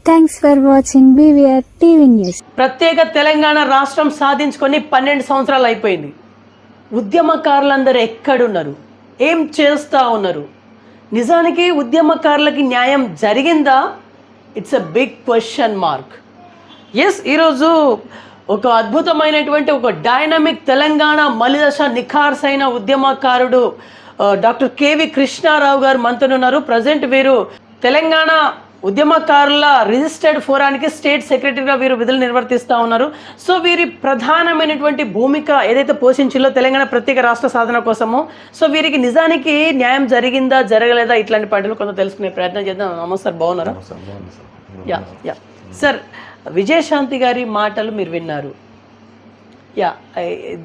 Thanks for watching BVR TV news. ప్రత్యేక తెలంగాణ రాష్ట్రం సాధించుకొని 12 సంవత్సరాలు అయిపోయింది. ఉద్యమకారులందరూ ఎక్కడున్నారు, ఏం చేస్తూ ఉన్నారు? నిజానికి ఉద్యమకారులకి న్యాయం జరిగిందా? It's a big question mark. Yes, ఈరోజు ఒక అద్భుతమైనటువంటి ఒక డైనమిక్ తెలంగాణ మలిదశ నిఖార్సైన ఉద్యమకారుడు డాక్టర్ కేవి కృష్ణారావు గారు మనతోనున్నారు. ప్రజెంట్ వీరు తెలంగాణ ఉద్యమకారుల రిజిస్టర్డ్ ఫోరానికి స్టేట్ సెక్రటరీగా వీరు విధులు నిర్వర్తిస్తూ ఉన్నారు. సో వీరి ప్రధానమైనటువంటి భూమిక ఏదైతే పోషించిందో తెలంగాణ ప్రత్యేక రాష్ట్ర సాధన కోసము, సో వీరికి నిజానికి న్యాయం జరిగిందా జరగలేదా ఇట్లాంటి పాటలు కొంత తెలుసుకునే ప్రయత్నం చేద్దాం. నమస్తే సార్, బాగున్నారా? యా యా సార్, విజయశాంతి గారి మాటలు మీరు విన్నారు. యా,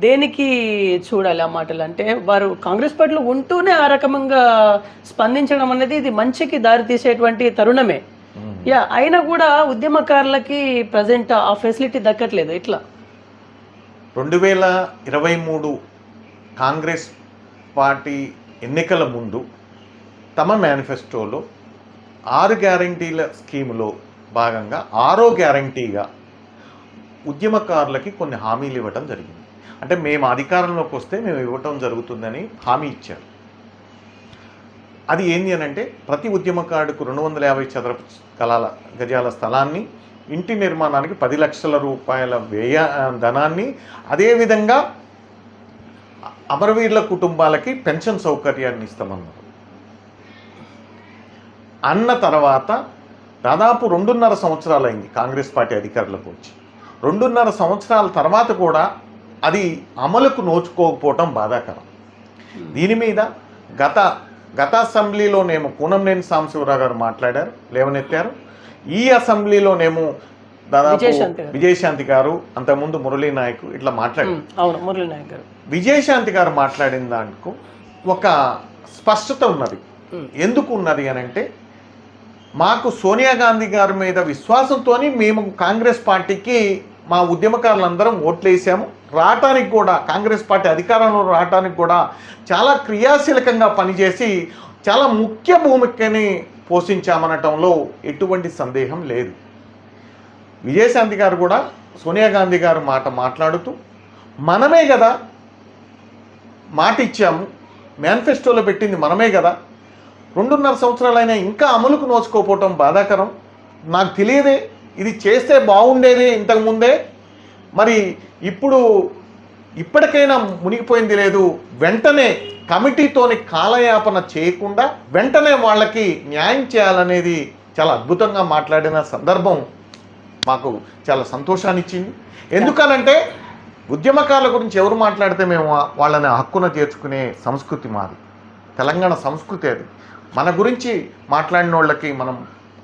దేనికి చూడాలి ఆ మాటలు? అంటే వారు కాంగ్రెస్ పార్టీలో ఉంటూనే ఆ రకంగా స్పందించడం అనేది ఇది మంచికి దారి తీసేటువంటి తరుణమే. యా, అయినా కూడా ఉద్యమకారులకి ప్రజెంట్ ఆ ఫెసిలిటీ దక్కట్లేదు. ఇట్లా 2023 కాంగ్రెస్ పార్టీ ఎన్నికల ముందు తమ మేనిఫెస్టోలో 6 గ్యారంటీల స్కీములో భాగంగా 6వ గ్యారంటీగా ఉద్యమకారులకి కొన్ని హామీలు ఇవ్వటం జరిగింది. అంటే మేము అధికారంలోకి వస్తే మేము ఇవ్వటం జరుగుతుందని హామీ ఇచ్చారు. అది ఏంటి అని అంటే, ప్రతి ఉద్యమకారుడికి 250 చదరపు గజాల స్థలాన్ని, ఇంటి నిర్మాణానికి 10 లక్షల రూపాయల ధనాన్ని, అదేవిధంగా అమరవీరుల కుటుంబాలకి పెన్షన్ సౌకర్యాన్ని ఇస్తామన్నారు. అన్న తర్వాత దాదాపు 2.5 సంవత్సరాలు అయింది కాంగ్రెస్ పార్టీ అధికారులకు వచ్చి. 2.5 సంవత్సరాల తర్వాత కూడా అది అమలుకు నోచుకోకపోవటం బాధాకరం. దీని మీద గత అసెంబ్లీలోనేమో కూనంనేని సాంబశివరావు గారు మాట్లాడారు, లేవనెత్తారు. ఈ అసెంబ్లీలోనేమో దాదాపు విజయశాంతి గారు, అంతకుముందు మురళీ నాయక్ ఇట్లా మాట్లాడారు. విజయశాంతి గారు మాట్లాడిన దానికి ఒక స్పష్టత ఉన్నది. ఎందుకు ఉన్నది అని అంటే, మాకు సోనియా గాంధీ గారి మీద విశ్వాసంతో మేము కాంగ్రెస్ పార్టీకి మా ఉద్యమకారులందరం ఓట్లేసాము. రావటానికి కూడా, కాంగ్రెస్ పార్టీ అధికారంలో రావటానికి కూడా చాలా క్రియాశీలకంగా పనిచేసి చాలా ముఖ్య భూమికని పోషించామనటంలో ఎటువంటి సందేహం లేదు. విజయశాంతి గారు కూడా సోనియా గాంధీ గారు మాట్లాడుతూ, మనమే కదా మాట ఇచ్చాము, మేనిఫెస్టోలో పెట్టింది మనమే కదా, 2.5 సంవత్సరాలైనా ఇంకా అమలుకు నోచుకోపోవటం బాధాకరం. నాకు తెలియదే, ఇది చేస్తే బాగుండేది ఇంతకుముందే, మరి ఇప్పటికైనా మునిగిపోయింది లేదు. వెంటనే కమిటీతోని కాలయాపన చేయకుండా వెంటనే వాళ్ళకి న్యాయం చేయాలనేది చాలా అద్భుతంగా మాట్లాడిన సందర్భం మాకు చాలా సంతోషాన్ని ఇచ్చింది. ఎందుకనంటే, ఉద్యమకారుల గురించి ఎవరు మాట్లాడితే మేము వాళ్ళని హక్కున చేర్చుకునే సంస్కృతి మాది, తెలంగాణ సంస్కృతి అది. మన గురించి మాట్లాడిన వాళ్ళకి మనం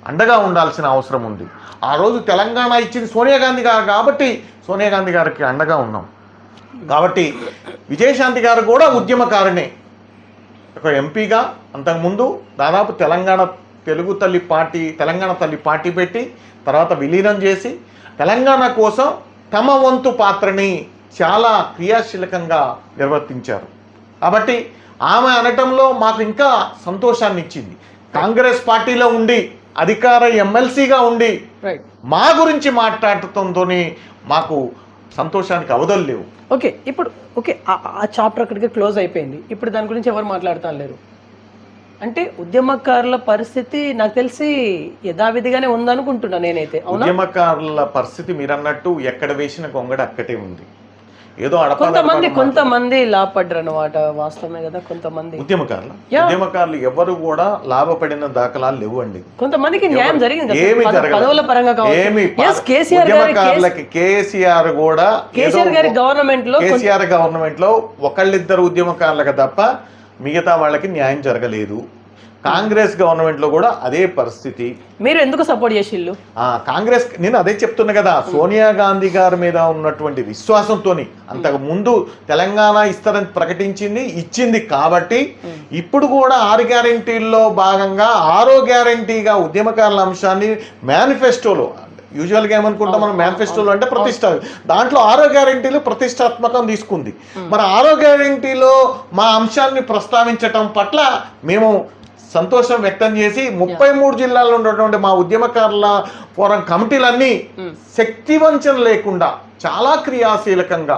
అండగా ఉండాల్సిన అవసరం ఉంది. ఆ రోజు తెలంగాణ ఇచ్చింది సోనియా గాంధీ గారు కాబట్టి సోనియా గాంధీ గారికి అండగా ఉన్నాం. కాబట్టి విజయశాంతి గారు కూడా ఉద్యమకారునే. ఒక ఎంపీగా అంతకుముందు దాదాపు తెలంగాణ తల్లి పార్టీ పెట్టి తర్వాత విలీనం చేసి తెలంగాణ కోసం తమ వంతు పాత్రని చాలా క్రియాశీలకంగా నిర్వర్తించారు. కాబట్టి ఆమె అనటంలో మాకు ఇంకా సంతోషాన్ని ఇచ్చింది. కాంగ్రెస్ పార్టీలో ఉండి అధికార ఎమ్మెల్సీగా ఉండి మా గురించి మాట్లాడటంతోనే మాకు సంతోషానికి అవధులు లేవు. ఓకే, ఆ చాప్టర్ అక్కడికి క్లోజ్ అయిపోయింది. ఇప్పుడు దాని గురించి ఎవరు మాట్లాడుతా లేరు. అంటే ఉద్యమకారుల పరిస్థితి నాకు తెలిసి యథావిధిగానే ఉందనుకుంటున్నా నేనైతే. ఉద్యమకారుల పరిస్థితి మీరన్నట్టు ఎక్కడ వేసిన గొంగడ అక్కడే ఉంది. ఏదో కొంతమంది లాభపడ్డారు అన్నమాట, వాస్తవమే కదా. కొంతమంది ఉద్యమకారులు ఎవరు కూడా లాభపడిన దాఖలాలు లేవు అండి. కొంతమందికి న్యాయం జరిగింది, పదవుల పరంగా కేసీఆర్ కూడా గవర్నమెంట్ లో ఒకళ్ళిద్దరు ఉద్యమకారులకు తప్ప మిగతా వాళ్ళకి న్యాయం జరగలేదు. కాంగ్రెస్ గవర్నమెంట్ లో కూడా అదే పరిస్థితి. మీరు ఎందుకు సపోర్ట్ చేసిల్లు? కాంగ్రెస్, నేను అదే చెప్తున్నా కదా, సోనియా గాంధీ గారి మీద ఉన్నటువంటి విశ్వాసంతో అంతకు ముందు తెలంగాణ ఇస్తారని ప్రకటించింది, ఇచ్చింది. కాబట్టి ఇప్పుడు కూడా 6 గ్యారంటీల్లో భాగంగా 6వ గ్యారంటీగా ఉద్యమకారుల అంశాన్ని మేనిఫెస్టోలో, యూజువల్గా ఏమనుకుంటాం మనం మేనిఫెస్టోలో అంటే ప్రతిష్ట, దాంట్లో 6వ గ్యారంటీలు ప్రతిష్టాత్మకం తీసుకుంది. మరి 6వ గ్యారంటీలో మా అంశాన్ని ప్రస్తావించటం పట్ల మేము సంతోషం వ్యక్తం చేసి 33 జిల్లాల్లో ఉన్నటువంటి మా ఉద్యమకారుల ఫోరం కమిటీలన్నీ శక్తివంచన లేకుండా చాలా క్రియాశీలకంగా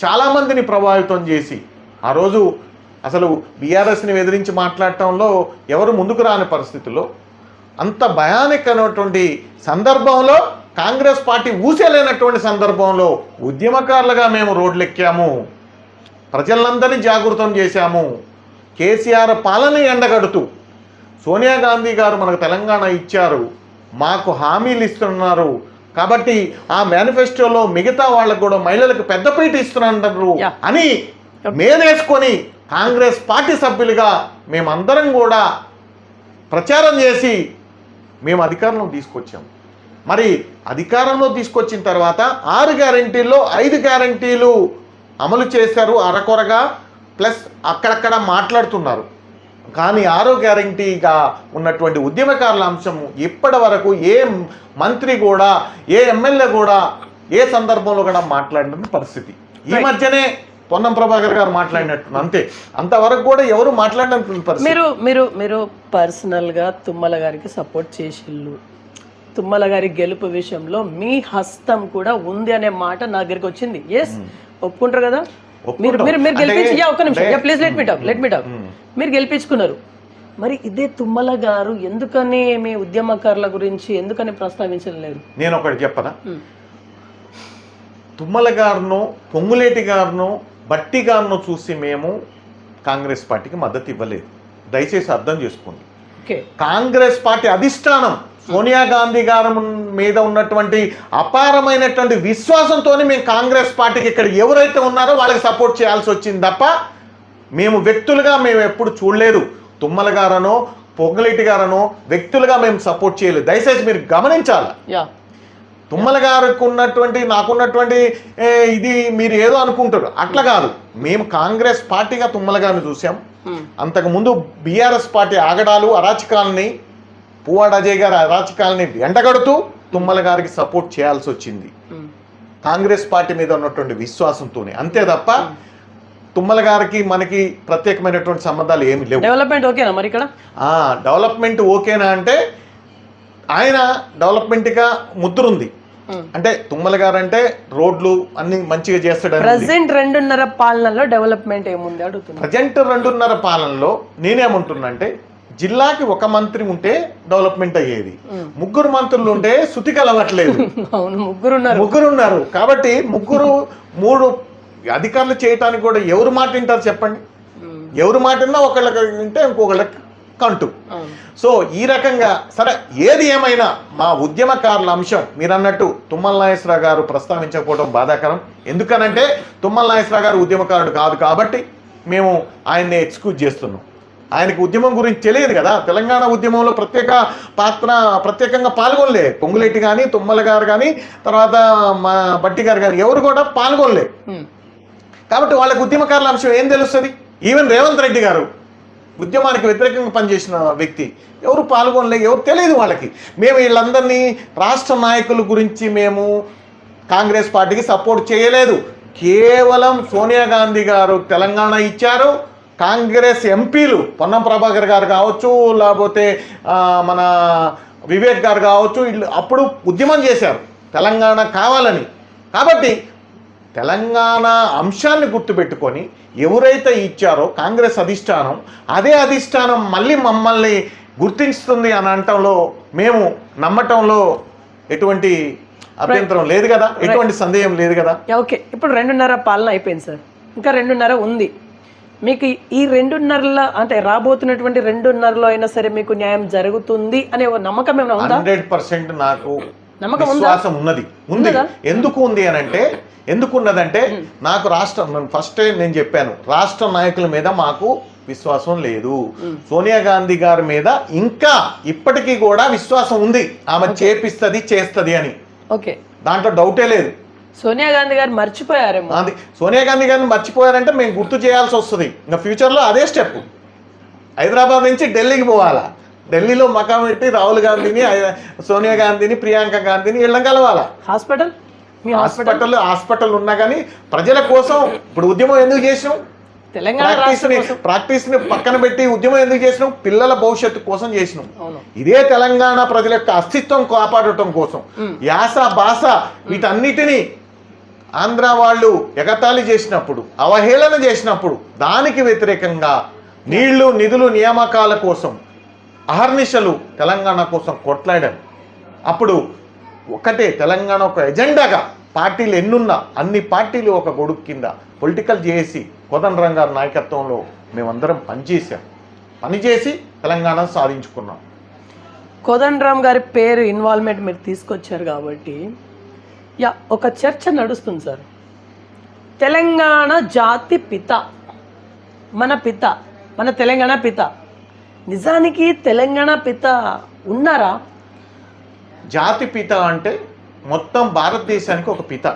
చాలా మందిని ప్రభావితం చేసి ఆ రోజు అసలు బీఆర్ఎస్ని ఎదిరించి మాట్లాడటంలో ఎవరు ముందుకు రాని పరిస్థితుల్లో అంత భయానకమైనటువంటి సందర్భంలో కాంగ్రెస్ పార్టీ ఊసేలేనటువంటి సందర్భంలో ఉద్యమకారులుగా మేము రోడ్లెక్కాము, ప్రజలందరినీ జాగృతం చేశాము. కేసీఆర్ పాలన ఎండగడుతూ సోనియా గాంధీ గారు మనకు తెలంగాణ ఇచ్చారు, మాకు హామీలు ఇస్తున్నారు కాబట్టి ఆ మేనిఫెస్టోలో మిగతా వాళ్ళకు కూడా మహిళలకు పెద్దపీట ఇస్తున్నారు అని మేనేసుకొని కాంగ్రెస్ పార్టీ సభ్యులుగా మేమందరం కూడా ప్రచారం చేసి మేము అధికారంలో తీసుకొచ్చాము. మరి అధికారంలో తీసుకొచ్చిన తర్వాత 6 గ్యారంటీల్లో 5 గ్యారంటీలు అమలు చేశారు అరకొరగా, ప్లస్ అక్కడక్కడ మాట్లాడుతున్నారు. కానీ 6వ గ్యారంటీగా ఉన్నటువంటి ఉద్యమకారుల అంశం ఇప్పటి వరకు ఏ మంత్రి కూడా ఏ ఎమ్మెల్యే కూడా ఏ సందర్భంలో కూడా మాట్లాడిన పరిస్థితి. ఈ మధ్యనే పొన్నం ప్రభాకర్ గారు మాట్లాడినట్టు అంతే, అంతవరకు కూడా ఎవరు మాట్లాడినటువంటి పరిస్థితి. మీరు పర్సనల్గా తుమ్మల గారికి సపోర్ట్ చేసిళ్ళు, తుమ్మల గారి గెలుపు విషయంలో మీ హస్తం కూడా ఉంది అనే మాట నా దగ్గరికి వచ్చింది. ఎస్, ఒప్పుకుంటారు కదా? మీరు గెలిపించి ఒక్క నిమిషం ప్లీజ్ లెట్ మీ టాక్. మీరు గెలిపించుకున్నారు, మరి ఇదే తుమ్మల గారు ఎందుకని మీ ఉద్యమకారుల గురించి ఎందుకని ప్రస్తావించలేదు? నేను ఒకటి చెప్పనా, తుమ్మల గారును పొంగులేటి గారును బట్టి గారును చూసి మేము కాంగ్రెస్ పార్టీకి మద్దతు ఇవ్వలేదు. దయచేసి అర్థం చేసుకోండి. కాంగ్రెస్ పార్టీ అధిష్టానం సోనియా గాంధీ గారి మీద ఉన్నటువంటి అపారమైనటువంటి విశ్వాసంతో మేము కాంగ్రెస్ పార్టీకి ఇక్కడ ఎవరైతే ఉన్నారో వాళ్ళకి సపోర్ట్ చేయాల్సి వచ్చింది తప్ప మేము వ్యక్తులుగా మేము ఎప్పుడు చూడలేదు. తుమ్మల గారనో పొంగులేటి గారనో వ్యక్తులుగా మేము సపోర్ట్ చేయలేదు. దయచేసి మీరు గమనించాలి. తుమ్మల గారికి ఉన్నటువంటి నాకున్నటువంటి ఇది మీరు ఏదో అనుకుంటారు, అట్లా కాదు. మేము కాంగ్రెస్ పార్టీగా తుమ్మల గారిని చూసాం. అంతకుముందు బీఆర్ఎస్ పార్టీ ఆగడాలు అరాచకాలని, పువ్వాడ అజయ్ గారి అరాచకాలని ఎండగడుతూ తుమ్మల గారికి సపోర్ట్ చేయాల్సి వచ్చింది కాంగ్రెస్ పార్టీ మీద ఉన్నటువంటి విశ్వాసంతోనే, అంతే తప్ప తుమ్మల గారికి మనకి ప్రత్యేకమైనటువంటి సంబంధాలు ఏమి లేవు. డెవలప్మెంట్ ఓకేనా మరి ఇక్కడ? డెవలప్మెంట్ ఓకేనా అంటే ఆయన డెవలప్మెంట్గా ముద్రుంది. అంటే తుమ్మల గారు అంటే రోడ్లు అన్ని మంచిగా చేస్తాడు. ప్రజెంట్ 2.5 పాలనలో డెవలప్మెంట్ ఏముంది అడుగుతున్నా. ప్రజెంట్ 2.5 పాలనలో నేనేమంటున్నా అంటే జిల్లాకి ఒక మంత్రి ఉంటే డెవలప్మెంట్ అయ్యేది, 3 మంత్రులు ఉంటే శృతి కలవట్లేదు. అవును, ముగ్గురు ఉన్నారు కాబట్టి 3 అధికారులు చేయటానికి కూడా ఎవరు మాట వింటారు చెప్పండి? ఎవరు మాట విన్నా ఒకళ్ళకి వింటే ఇంకొకళ్ళకి కంటు. సో ఈ రకంగా సరే, ఏది ఏమైనా మా ఉద్యమకారుల అంశం మీరు అన్నట్టు తుమ్మల నాగేశ్వరరావు గారు ప్రస్తావించకపోవడం బాధాకరం. ఎందుకనంటే తుమ్మల నాగేశ్వరరావు గారు ఉద్యమకారుడు కాదు కాబట్టి మేము ఆయన్ని ఎక్స్క్యూజ్ చేస్తున్నాం. ఆయనకు ఉద్యమం గురించి తెలియదు కదా. తెలంగాణ ఉద్యమంలో ప్రత్యేకంగా పాల్గొనలే పొంగులేటి కానీ తుమ్మల గారు కానీ తర్వాత మా బట్టి గారు కానీ ఎవరు కూడా పాల్గొనలే. కాబట్టి వాళ్ళకి ఉద్యమకారుల అంశం ఏం తెలుస్తుంది? ఈవెన్ రేవంత్ రెడ్డి గారు ఉద్యమానికి వ్యతిరేకంగా పనిచేసిన వ్యక్తి, ఎవరు పాల్గొనలే, ఎవరు తెలియదు వాళ్ళకి. మేము వీళ్ళందరినీ రాష్ట్ర నాయకుల గురించి మేము కాంగ్రెస్ పార్టీకి సపోర్ట్ చేయలేదు. కేవలం సోనియా గాంధీ గారు తెలంగాణ ఇచ్చారు, కాంగ్రెస్ ఎంపీలు పొన్నం ప్రభాకర్ గారు కావచ్చు, లేకపోతే మన వివేక్ గారు కావచ్చు, వీళ్ళు అప్పుడు ఉద్యమం చేశారు తెలంగాణ కావాలని. కాబట్టి తెలంగాణ అంశాన్ని గుర్తుపెట్టుకొని ఎవరైతే ఇచ్చారో కాంగ్రెస్ అధిష్టానం, అదే అధిష్టానం మళ్ళీ మమ్మల్ని గుర్తిస్తుంది అని అనటంలో మేము నమ్మటంలో ఎటువంటి అభ్యంతరం లేదు కదా, ఎటువంటి సందేహం లేదు కదా. ఓకే, ఇప్పుడు 2.5 పాలన అయిపోయింది సార్, ఇంకా 2.5 ఉంది. మీకు ఈ 2.5 అంటే రాబోతున్నటువంటి 2.5లో అయినా సరే మీకు న్యాయం జరుగుతుంది అనే నమ్మకం ఏమైనా ఉందా? 100% నాకు విశ్వాసం ఉంది. ఎందుకు ఉంది అని అంటే, ఎందుకున్నదంటే నాకు ఫస్ట్ నేను చెప్పాను, రాష్ట్ర నాయకుల మీద మాకు విశ్వాసం లేదు. సోనియా గాంధీ గారి మీద ఇంకా ఇప్పటికీ కూడా విశ్వాసం ఉంది, ఆమె చేస్తుంది అని. ఓకే, దాంట్లో డౌటే లేదు. సోనియా గాంధీ గారు మర్చిపోయారేమో. అది సోనియా గాంధీ గారిని మర్చిపోయారంటే మేము గుర్తు చేయాల్సి వస్తుంది. ఇంకా ఫ్యూచర్లో అదే స్టెప్, హైదరాబాద్ నుంచి ఢిల్లీకి పోవాలా, ఢిల్లీలో మకాం పెట్టి రాహుల్ గాంధీని, సోనియా గాంధీని, ప్రియాంక గాంధీని వీళ్ళని కలవాలా. హాస్పిటల్ ఉన్నా కానీ ప్రజల కోసం ఇప్పుడు ఉద్యమం ఎందుకు చేసినాం? తెలంగాణ రాష్ట్రం కోసం ప్రాక్టీస్ ని పక్కన పెట్టి ఉద్యమం ఎందుకు చేసినాం? పిల్లల భవిష్యత్తు కోసం చేసినాం. అవును. ఇదే తెలంగాణ ప్రజల యొక్క అస్తిత్వం కాపాడటం కోసం యాస భాష వీటన్నిటినీ ఆంధ్ర వాళ్ళు ఎగతాళి చేసినప్పుడు, అవహేళన చేసినప్పుడు దానికి వ్యతిరేకంగా నీళ్లు నిధులు నియామకాల కోసం అహర్నిశలు తెలంగాణ కోసం కొట్లాడాం. అప్పుడు ఒకటే తెలంగాణ ఒక ఎజెండాగా పార్టీలు ఎన్నున్నా అన్ని పార్టీలు ఒక గొడుగు కింద పొలిటికల్ చేసి కోదండరాం గారి నాయకత్వంలో మేమందరం పనిచేసి తెలంగాణ సాధించుకున్నాం. కోదండరాం గారి పేరు ఇన్వాల్వ్మెంట్ మీరు తీసుకొచ్చారు కాబట్టి ఒక చర్చ నడుస్తుంది సార్. తెలంగాణ జాతి పిత, మన తెలంగాణ పిత. నిజానికి తెలంగాణ పిత ఉన్నారా? జాతి పిత అంటే మొత్తం భారతదేశానికి ఒక పిత.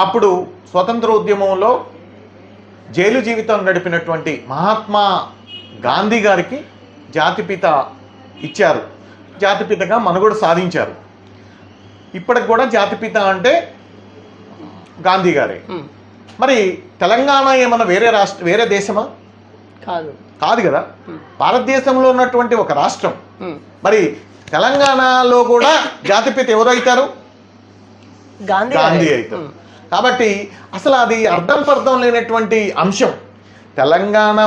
అప్పుడు స్వతంత్ర ఉద్యమంలో జైలు జీవితం గడిపినటువంటి మహాత్మా గాంధీ గారికి జాతిపిత ఇచ్చారు. జాతిపితగా మనుగడ సాధించారు. ఇప్పటికి కూడా జాతిపిత అంటే గాంధీ గారే. మరి తెలంగాణ ఏమన్నా వేరే దేశమా? కాదు కదా. భారతదేశంలో ఉన్నటువంటి ఒక రాష్ట్రం. మరి తెలంగాణలో కూడా జాతిపిత ఎవరైతారు? గాంధీ అవుతారు. కాబట్టి అసలు అది అర్థం లేనటువంటి అంశం. తెలంగాణ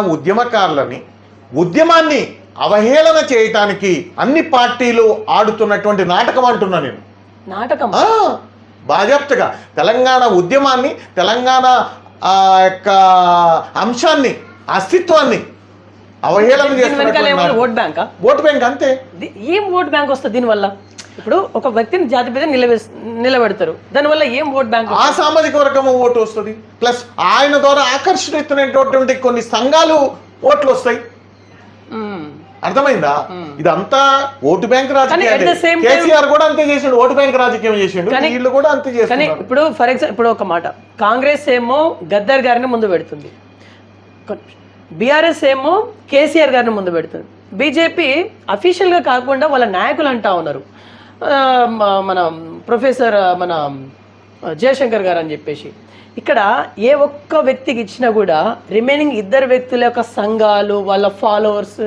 ఉద్యమాన్ని అవహేళన చేయటానికి అన్ని పార్టీలు ఆడుతున్నటువంటి నాటకం అంటున్నా నేను. నాటకం బాజాప్తగా తెలంగాణ ఉద్యమాన్ని, తెలంగాణ యొక్క అంశాన్ని, అస్తిత్వాన్ని అవహేళన చేస్తున్నారు. ఓట్ బ్యాంక్ అంతే. ఏం ఓట్ బ్యాంక్ వస్తుంది దీనివల్ల? ఇప్పుడు ఒక వ్యక్తిని జాతిపిత నిలబెడతారు, దానివల్ల ఏం ఓట్ బ్యాంక్? ఆ సామాజిక వర్గం ఓటు వస్తుంది, ప్లస్ ఆయన ద్వారా ఆకర్షితున్నటువంటి కొన్ని సంఘాలు ఓట్లు వస్తాయి. అర్థమైందా? ఇదంతా ఓటు బ్యాంక్ రాజకీయం. కేసీఆర్ కూడా అంతే చేసిండు, ఓటు బ్యాంక్ రాజకీయం చేసిండు. వీళ్ళు కూడా అంతే చేస్తారు. ఇప్పుడు ఫర్ ఎగ్జాంపుల్ ఇప్పుడు ఒక మాట, కాంగ్రెస్ ఏమో గద్దర్ గారిని ముందు పెడుతుంది, బీఆర్ఎస్ ఏమో కేసీఆర్ గారిని ముందు పెడుతుంది, బీజేపీ అఫీషియల్గా కాకుండా వాళ్ళ నాయకులు అంటా ఉన్నారు మన ప్రొఫెసర్ మన జయశంకర్ గారు అని చెప్పేసి. ఇక్కడ ఏ ఒక్క వ్యక్తికి ఇచ్చినా కూడా రిమైనింగ్ ఇద్దరు వ్యక్తుల యొక్క సంఘాలు, వాళ్ళ ఫాలోవర్స్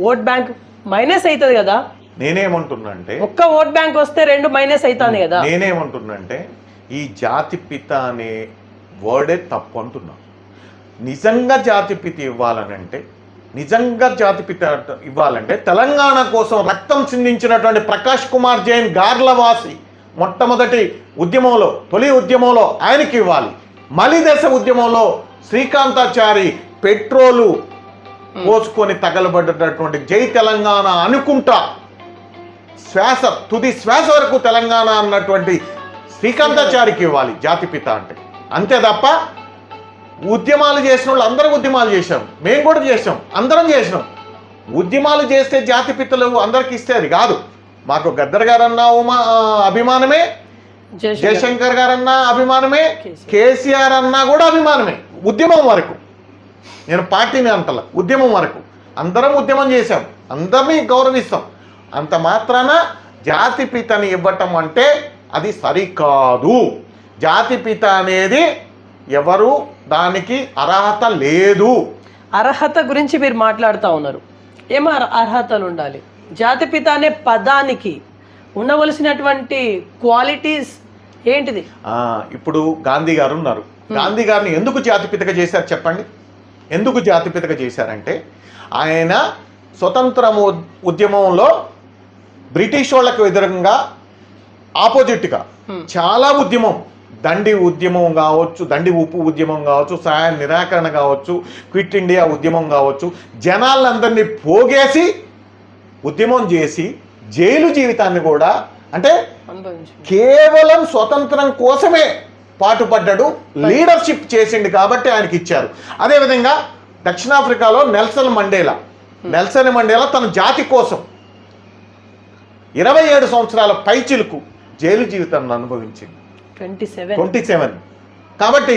ఓట్ బ్యాంక్ మైనస్ అవుతుంది కదా. నేనేమంటున్నా అంటే ఒక్క ఓట్ బ్యాంక్ వస్తే 2 మైనస్ అవుతుంది కదా. నేనేమంటున్నా అంటే ఈ జాతిపిత అనే వర్డే తప్పు అంటున్నా. నిజంగా జాతిపిత ఇవ్వాలంటే తెలంగాణ కోసం రక్తం చిందించినటువంటి ప్రకాష్ కుమార్ జైన్ గార్లవాసి మొట్టమొదటి ఉద్యమంలో, తొలి ఉద్యమంలో ఆయనకి ఇవ్వాలి. మలిదశ ఉద్యమంలో శ్రీకాంతాచారి పెట్రోలు పోసుకొని తగలబడ్డటువంటి జై తెలంగాణ అనుకుంటా తుది శ్వాస వరకు తెలంగాణ అన్నటువంటి శ్రీకాంతాచారికి ఇవ్వాలి జాతిపిత అంటే. అంతే తప్ప ఉద్యమాలు చేసిన వాళ్ళు అందరూ ఉద్యమాలు చేశాం, మేము కూడా చేసాం, అందరం చేసినాం. ఉద్యమాలు చేస్తే జాతిపితలు అందరికి ఇస్తే అది కాదు. మాకు గద్దర్ గారన్నా అభిమానమే, జయశంకర్ గారన్నా అభిమానమే, కేసీఆర్ అన్నా కూడా అభిమానమే. ఉద్యమం వరకు, నేను పార్టీని అంటలా, ఉద్యమం వరకు అందరం ఉద్యమం చేశాం, అందరినీ గౌరవిస్తాం. అంత మాత్రాన జాతిపితని ఇవ్వటం అంటే అది సరికాదు. జాతిపిత అనేది ఎవరు దానికి అర్హత లేదు. అర్హత గురించి మీరు మాట్లాడుతూ ఉన్నారు. ఏమో అర్హతలు ఉండాలి. జాతిపిత అనే పదానికి ఉండవలసినటువంటి క్వాలిటీస్ ఏంటిది? ఇప్పుడు గాంధీ గారు ఉన్నారు. గాంధీ గారిని ఎందుకు జాతిపితగా చేశారు చెప్పండి? ఎందుకు జాతిపితగా చేశారంటే ఆయన స్వతంత్ర ఉద్యమంలో బ్రిటిష్ వాళ్ళకు ఎదురుగా ఆపోజిట్గా చాలా ఉద్యమం, దండి ఉద్యమం కావచ్చు, దండి ఉప్పు ఉద్యమం కావచ్చు, సహాయ నిరాకరణ కావచ్చు, క్విట్ ఇండియా ఉద్యమం కావచ్చు, జనాలందరినీ పోగేసి ఉద్యమం చేసి జైలు జీవితాన్ని కూడా అంటే కేవలం స్వతంత్రం కోసమే పాటుపడ్డాడు, లీడర్షిప్ చేసిండు కాబట్టి ఆయనకి ఇచ్చారు. అదేవిధంగా దక్షిణాఫ్రికాలో నెల్సన్ మండేలా తన జాతి కోసం 27 సంవత్సరాల పైచిలుకు జైలు జీవితాన్ని అనుభవించింది. 27. కాబట్టి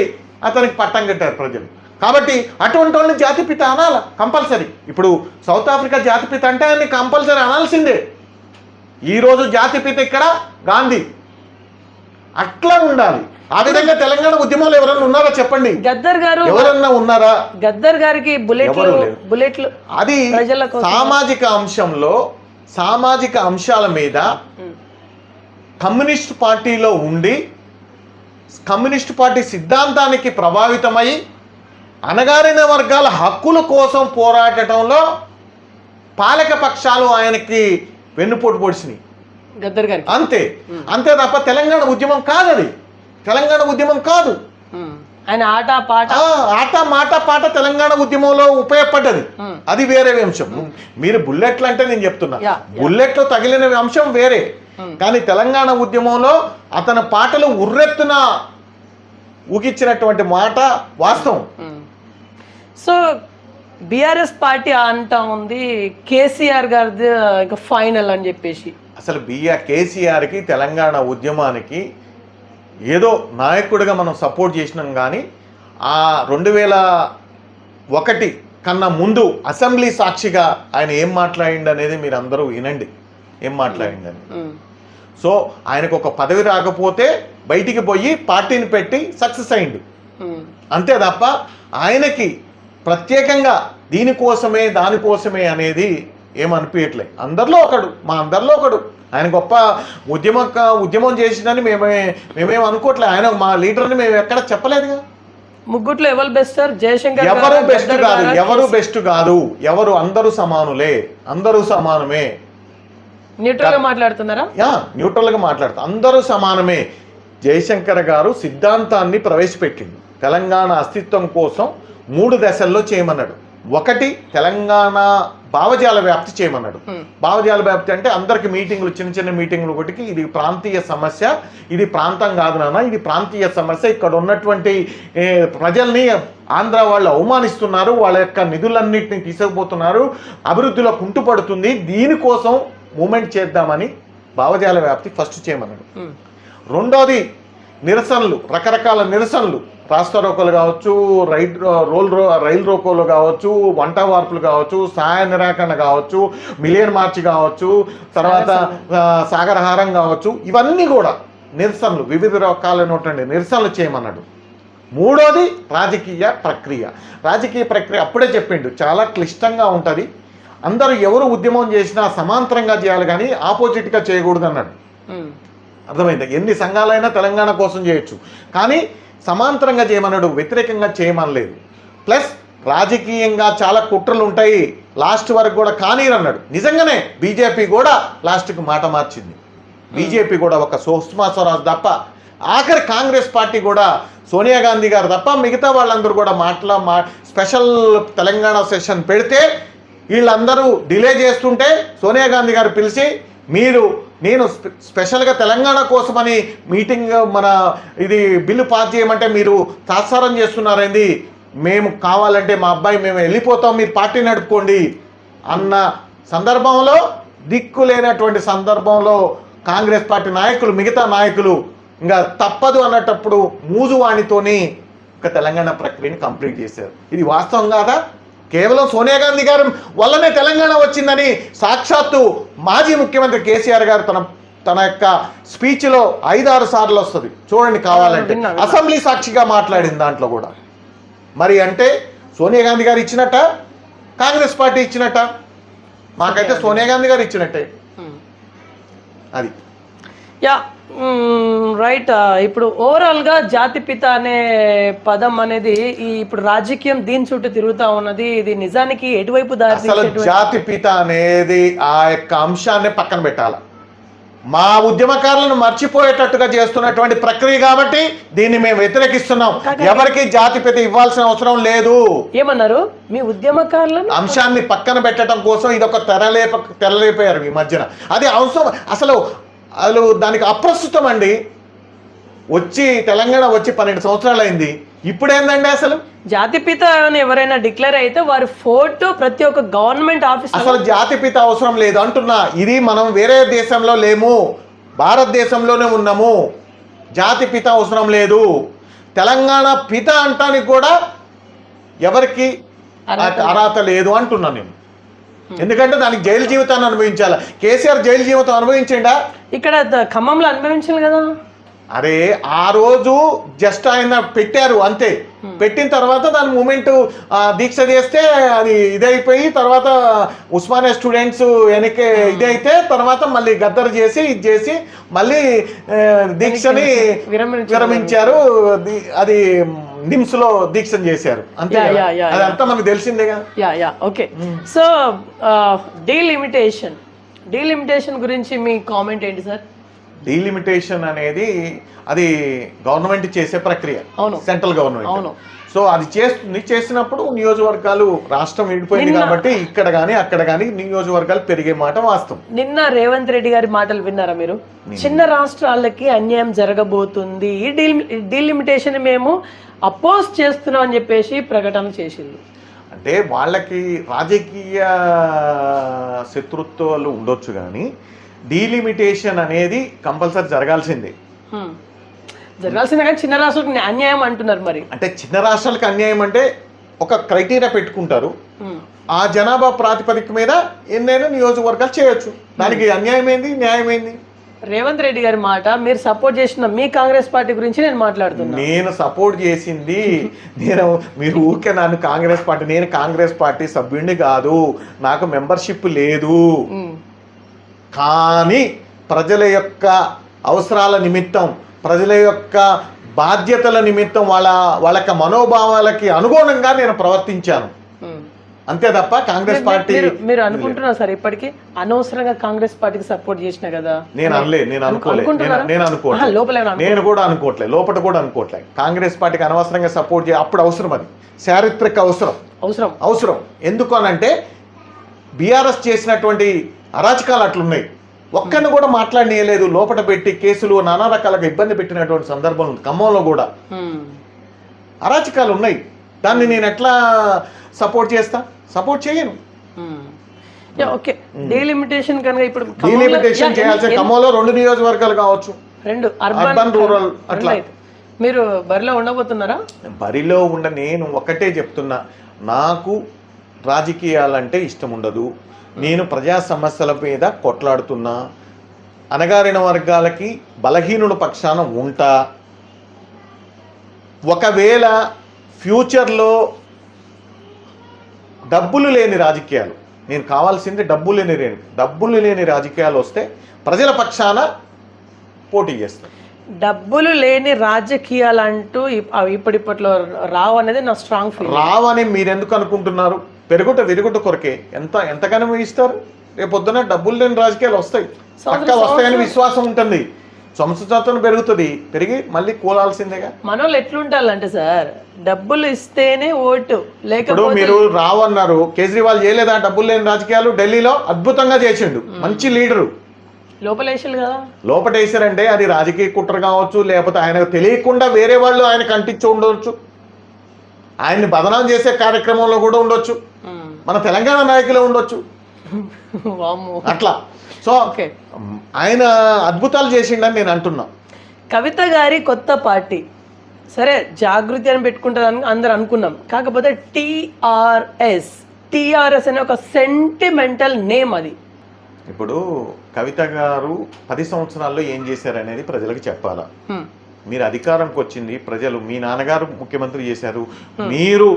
అతనికి పట్టం కట్టారు ప్రజలు. కాబట్టి అటువంటి వాళ్ళని జాతిపిత అనాల కంపల్సరీ. ఇప్పుడు సౌత్ ఆఫ్రికా జాతిపిత అంటే ఆయన్ని కంపల్సరీ అనాల్సిందే. ఈరోజు జాతిపిత ఇక్కడ గాంధీ, అట్లా ఉండాలి. ఆ విధంగా తెలంగాణ ఉద్యమంలో ఎవరైనా ఉన్నారా చెప్పండి? గద్దర్ గారు ఎవరన్నా ఉన్నారా? గద్దర్ గారికి బుల్లెట్లు అది సామాజిక అంశాల మీద కమ్యూనిస్ట్ పార్టీలో ఉండి కమ్యూనిస్ట్ పార్టీ సిద్ధాంతానికి ప్రభావితమై అణగారిన వర్గాల హక్కుల కోసం పోరాటంలో పాలక పక్షాలు ఆయనకి వెన్నుపోటు పొడిచినాయి గద్దర్ గారికి. అంతే తప్ప తెలంగాణ ఉద్యమం కాదు. అది తెలంగాణ ఉద్యమం కాదు. ఆయన ఆట పాట తెలంగాణ ఉద్యమంలో ఉపయోగపడ్డది. అది వేరే అంశం. మీరు బుల్లెట్లు అంటే నేను చెప్తున్నా, బుల్లెట్లు తగిలిన అంశం వేరే. కానీ తెలంగాణ ఉద్యమంలో అతని పాటలు ఉర్రెత్తున ఊగిచ్చినటువంటి మాట వాస్తవం. సో బీఆర్ఎస్ పార్టీ అంటా ఉంది కేసీఆర్ గారిది ఇంకా ఫైనల్ అని చెప్పేసి. అసలు కేసీఆర్కి తెలంగాణ ఉద్యమానికి ఏదో నాయకుడిగా మనం సపోర్ట్ చేసినాం. కానీ ఆ 2001 కన్నా ముందు అసెంబ్లీ సాక్షిగా ఆయన ఏం మాట్లాడిండు అనేది మీరు అందరూ వినండి. ఏం మాట్లాడిండని. సో ఆయనకు ఒక పదవి రాకపోతే బయటికి పోయి పార్టీని పెట్టి సక్సెస్ అయిండు. అంతే తప్ప ఆయనకి ప్రత్యేకంగా దానికోసమే అనేది ఏమనిపించట్లే. మా అందరిలో ఒకడు. ఆయన గొప్ప ఉద్యమం చేసిందని మేమేం అనుకోవట్లే. ఆయన మా లీడర్ని మేము ఎక్కడ చెప్పలేదుగా. ముగ్గుట్లో ఎవరు బెస్ట్ సార్? జయశంకర్ ఎవరు బెస్ట్ కాదు. అందరూ సమానులే. అందరూ సమానమే. న్యూట్రల్ గా మాట్లాడుతున్నారా? న్యూట్రల్ గా మాట్లాడుతా. అందరూ సమానమే. జయశంకర్ గారు సిద్ధాంతాన్ని ప్రవేశపెట్టిండు. తెలంగాణ అస్తిత్వం కోసం 3 దశల్లో చేయమన్నాడు. 1 తెలంగాణ భావజాల వ్యాప్తి చేయమన్నాడు. భావజాల వ్యాప్తి అంటే అందరికి మీటింగ్లు, చిన్న మీటింగ్లు ఒకటికి ఇది ప్రాంతీయ సమస్య, ఇది ప్రాంతం కాదు నాన్న, ఇది ప్రాంతీయ సమస్య. ఇక్కడ ఉన్నటువంటి ప్రజల్ని ఆంధ్ర వాళ్ళు అవమానిస్తున్నారు, వాళ్ళ యొక్క నిధులన్నింటినీ తీసుకుపోతున్నారు, అభివృద్ధిలో కుంటుపడుతుంది, దీనికోసం మూమెంట్ చేద్దామని భావజాల వ్యాప్తి ఫస్ట్ చేయమన్నాడు. 2వది నిరసనలు, రకరకాల నిరసనలు, రాస్తా రోకోలు కావచ్చు, రైలు రోకోలు కావచ్చు, వంట వార్పులు కావచ్చు, సహాయ నిరాకరణ కావచ్చు, మిలియన్ మార్చ్ కావచ్చు, తర్వాత సాగరహారం కావచ్చు, ఇవన్నీ కూడా నిరసనలు, వివిధ రకాలైనటువంటి నిరసనలు చేయమన్నాడు. 3వది రాజకీయ ప్రక్రియ. అప్పుడే చెప్పిండు చాలా క్లిష్టంగా ఉంటుంది. అందరూ ఎవరు ఉద్యమం చేసినా సమాంతరంగా చేయాలి కానీ ఆపోజిట్గా చేయకూడదు అన్నాడు. అర్థమైంది? ఎన్ని సంఘాలైనా తెలంగాణ కోసం చేయొచ్చు, కానీ సమాంతరంగా చేయమన్నాడు, వ్యతిరేకంగా చేయమనలేదు. ప్లస్ రాజకీయంగా చాలా కుట్రలు ఉంటాయి, లాస్ట్ వరకు కూడా కానీరన్నాడు. నిజంగానే బీజేపీ కూడా లాస్ట్కి మాట మార్చింది. బీజేపీ కూడా ఒక సుష్మా స్వరాజ్ తప్ప, ఆఖరి కాంగ్రెస్ పార్టీ కూడా సోనియా గాంధీ గారు తప్ప మిగతా వాళ్ళందరూ కూడా స్పెషల్ తెలంగాణ సెషన్ పెడితే వీళ్ళందరూ డిలే చేస్తుంటే సోనియా గాంధీ గారు పిలిచి నేను స్పెషల్గా తెలంగాణ కోసమని మీటింగ్ ఇది బిల్లు పాస్ చేయమంటే మీరు తాత్సారం చేస్తున్నారేంది, మేము కావాలంటే మా అబ్బాయి మేము వెళ్ళిపోతాం, మీరు పార్టీ నడుపుకోండి అన్న సందర్భంలో, దిక్కు లేనటువంటి సందర్భంలో కాంగ్రెస్ పార్టీ నాయకులు, మిగతా నాయకులు ఇంకా తప్పదు అన్నటప్పుడు మూజువాణితోని ఒక తెలంగాణ ప్రక్రియని కంప్లీట్ చేశారు. ఇది వాస్తవం కాదా? కేవలం సోనియా గాంధీ గారు వల్లనే తెలంగాణ వచ్చిందని సాక్షాత్తు మాజీ ముఖ్యమంత్రి కేసీఆర్ గారు తన యొక్క స్పీచ్లో 5-6 సార్లు వస్తుంది చూడండి కావాలంటే. అసెంబ్లీ సాక్షిగా మాట్లాడింది దాంట్లో కూడా. మరి అంటే సోనియా గాంధీ గారు ఇచ్చినట్ట, కాంగ్రెస్ పార్టీ ఇచ్చినట్ట? మాకైతే సోనియా గాంధీ గారు ఇచ్చినట్టే. అది రైట్. ఇప్పుడు ఓవరాల్గా జాతిపిత అనే పదం అనేది ఇప్పుడు రాజకీయం దీని చుట్టూ తిరుగుతా ఉన్నది. ఇది నిజానికి ఎటువైపు అసలు జాతిపిత అనేది ఆ యొక్క అంశాన్ని పక్కన పెట్టాలి. మా ఉద్యమకారులను మర్చిపోయేటట్టుగా చేస్తున్నటువంటి ప్రక్రియ కాబట్టి దీన్ని మేము వ్యతిరేకిస్తున్నాం. ఎవరికి జాతిపిత ఇవ్వాల్సిన అవసరం లేదు. ఏమన్నారు? మీ ఉద్యమకారులను అంశాన్ని పక్కన పెట్టడం కోసం ఇదొక తెరలేపారు ఈ మధ్యన. అది అవసరం అసలు దానికి అప్రస్తుతం అండి. తెలంగాణ వచ్చి 12 సంవత్సరాలు అయింది. ఇప్పుడు ఏందండి అసలు జాతిపిత అని ఎవరైనా డిక్లేర్ అయితే వారి ఫోటో ప్రతి ఒక్క గవర్నమెంట్ ఆఫీస్. అసలు జాతిపిత అవసరం లేదు అంటున్నా. ఇది మనం వేరే దేశంలో లేము, భారతదేశంలోనే ఉన్నాము. జాతిపిత అవసరం లేదు. తెలంగాణ పిత అంటానికి కూడా ఎవరికి అర్హత లేదు అంటున్నా నేను. ఎందుకంటే దానికి జైలు జీవితాన్ని అనుభవించాలి. కేసీఆర్ జైలు జీవితం అనుభవించిండా? ఇక్కడ ఖమ్మంలో అనుభవించాలి కదా. అరే ఆ రోజు జస్ట్ ఆయన పెట్టారు అంతే. పెట్టిన తర్వాత దాని మూమెంట్ దీక్ష చేస్తే అది ఇదైపోయి తర్వాత ఉస్మానియా స్టూడెంట్స్ వెనక్కి ఇదైతే తర్వాత మళ్ళీ గద్దరు చేసి ఇది చేసి మళ్ళీ దీక్షని విరమించారు. అది నిమ్స్ లో దీక్ష చేశారు అంతే. అదంతా మనకు తెలిసిందేగా. ఓకే. సో డీలిమిటేషన్ గురించి మీ కామెంట్ ఏంటి సార్? డీలిమిటేషన్ అనేది అది గవర్నమెంట్ చేసే ప్రక్రియ, సెంట్రల్ గవర్నమెంట్. సో అది చేసినప్పుడు నియోజకవర్గాలు రాష్ట్రం విడిపోయింది కాబట్టి ఇక్కడ కానీ అక్కడ కానీ నియోజకవర్గాలు పెరిగే మాట వాస్తవం. నిన్న రేవంత్ రెడ్డి గారి మాటలు విన్నారా మీరు? చిన్న రాష్ట్రాలకి అన్యాయం జరగబోతుంది, ఈ డీలిమిటేషన్ మేము అపోజ్ చేస్తున్నాం అని చెప్పేసి ప్రకటన చేసింది. అంటే వాళ్ళకి రాజకీయ శత్రుత్వాలు ఉండొచ్చు కానీ డీలిమిటేషన్ అనేది కంపల్సరీ జరగాల్సిందే కానీ చిన్న రాష్ట్రాలకు అన్యాయం అంటున్నారు. మరి అంటే చిన్న రాష్ట్రాలకు అన్యాయం అంటే ఒక క్రైటీరియా పెట్టుకుంటారు, ఆ జనాభా ప్రాతిపదిక మీద ఎన్నైనా నియోజకవర్గాలు చేయొచ్చు. దానికి అన్యాయం ఏంది, న్యాయం ఏంది? రేవంత్ రెడ్డి గారి మాట మీరు సపోర్ట్ చేసిన మీ కాంగ్రెస్ పార్టీ గురించి నేను మాట్లాడుతున్నా. నేను సపోర్ట్ చేసింది మీరు ఊరికే నన్ను కాంగ్రెస్ పార్టీ, నేను కాంగ్రెస్ పార్టీ సభ్యుడిని కాదు, నాకు మెంబర్షిప్ లేదు. కానీ ప్రజల యొక్క అవసరాల నిమిత్తం, ప్రజల యొక్క బాధ్యతల నిమిత్తం, వాళ్ళ మనోభావాలకి అనుగుణంగా నేను ప్రవర్తించాను అంతే తప్ప కాంగ్రెస్ పార్టీ. మీరు అనుకుంటున్నారు సార్ ఇప్పటికీ అనవసరంగా కాంగ్రెస్ పార్టీకి సపోర్ట్ చేసిన కదా? నేను కూడా అనుకోవట్లేదు, లోపల కూడా అనుకోవట్లేదు. కాంగ్రెస్ పార్టీకి అనవసరంగా సపోర్ట్ అప్పుడు అవసరం, అది చారిత్రక అవసరం. ఎందుకు అనంటే బీఆర్ఎస్ చేసినటువంటి అరాచకాలు అట్లున్నాయి. ఒక్కరిని కూడా మాట్లాడనీయలేదు, లోపల పెట్టి కేసులు నానా రకాలుగా ఇబ్బంది పెట్టినటువంటి సందర్భం ఉంది. ఖమ్మంలో కూడా అరాచకాలు ఉన్నాయి. దాన్ని నేను ఎట్లా సపోర్ట్ చేస్తా? సపోర్ట్ చేయను. ఓకే. డీలిమిటేషన్ కనుక ఇప్పుడు డీలిమిటేషన్ చేయాల్సిన ఖమ్మంలో 2 నియోజకవర్గాలు కావచ్చు, 2 అర్బన్ రూరల్ అట్లా. మీరు బరిలో ఉండబోతున్నారా? బరిలో నేను ఒకటే చెప్తున్నా, నాకు రాజకీయాలంటే ఇష్టం ఉండదు. నేను ప్రజా సమస్యల మీద కొట్లాడుతున్నా, అణగారిన వర్గాలకి బలహీనుల పక్షాన ఉంటా. ఒకవేళ ఫ్యూచర్లో డబ్బులు లేని రాజకీయాలు, నేను కావాల్సింది డబ్బులు లేని రాజకీయాలు వస్తే ప్రజల పక్షాన పోటీ చేస్తాను. డబ్బులు లేని రాజకీయాలు అంటూ ఇప్పటిలో రావు అనేది నా స్ట్రాంగ్ ఫీల్. రావని మీరు ఎందుకు అనుకుంటున్నారు? విరుగుట కొరకే ఎంతగానో ఇస్తారు. రేపొద్దున డబ్బులు లేని రాజకీయాలు వస్తాయి, పక్కా వస్తాయని విశ్వాసం ఉంటుంది. సంవత్సరం పెరుగుతుంది, పెరిగి మళ్ళీ కూలాల్సిందేగా. మనోళ్ళు ఎట్లుంటారంటే సార్, డబ్బులు ఇస్తేనే ఓటు, లేకపోతే మీరు రావన్నారు. కేజ్రీవాల్ చేయలేదా డబ్బులు లేని రాజకీయాలు? ఢిల్లీలో అద్భుతంగా చేసిండు, మంచి లీడరు. లోపలేసారు కదా. లోపటేసారంటే అది రాజకీయ కుట్ర కావచ్చు, లేకపోతే ఆయనకు తెలియకుండా వేరే వాళ్ళు ఆయన కంటించి ఉండవచ్చు, ఆయన్ని బదనాం చేసే కార్యక్రమంలో కూడా ఉండొచ్చు, మన తెలంగాణ నాయకులే ఉండొచ్చు అట్లా. సో ఆయన అద్భుతాలు చేసిండని నేను అంటున్నా. కవిత గారి కొత్త పార్టీ సరే జాగృతి అని పెట్టుకుంటారని అందరు అనుకున్నాం. కాకపోతే టిఆర్ఎస్ అనే ఒక సెంటిమెంటల్ నేమ్ అది. ఇప్పుడు కవిత గారు 10 సంవత్సరాల్లో ఏం చేశారనేది ప్రజలకు చెప్పాలా? మీరు అధికారంకి వచ్చింది ప్రజలు, మీ నాన్నగారు ముఖ్యమంత్రి చేశారు, మీరు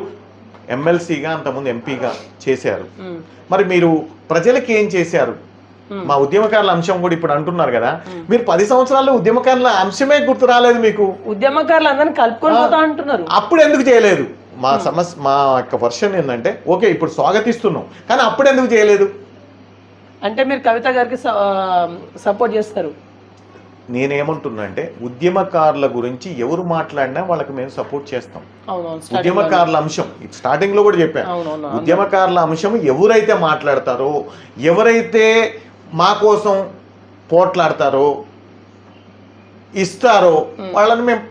ఎమ్మెల్సీగా అంతకుముందు ఎంపీగా చేశారు. మరి మీరు ప్రజలకి ఏం చేశారు? మా ఉద్యమకారుల అంశం కూడా ఇప్పుడు అంటున్నారు కదా, మీరు 10 సంవత్సరాల్లో ఉద్యమకారుల అంశమే గుర్తు రాలేదు మీకు. ఉద్యమకారులు అందరినీ కలుపుకొని పోతా అంటున్నారు, అప్పుడు ఎందుకు చేయలేదు? మా సమస్య, మా యొక్క వర్షన్ ఏంటంటే, ఓకే ఇప్పుడు స్వాగతిస్తున్నాం, కానీ అప్పుడు ఎందుకు చేయలేదు అంటే మీరు కవిత గారికి సపోర్ట్ చేస్తారు. నేనేమంటున్నా అంటే, ఉద్యమకారుల గురించి ఎవరు మాట్లాడినా వాళ్ళకి మేము సపోర్ట్ చేస్తాం. ఉద్యమకారుల అంశం స్టార్టింగ్ లో కూడా చెప్పాను. ఉద్యమకారుల అంశం ఎవరైతే మాట్లాడతారో, ఎవరైతే మా కోసం పోట్లాడతారో, ఇస్తారో వాళ్ళని మేము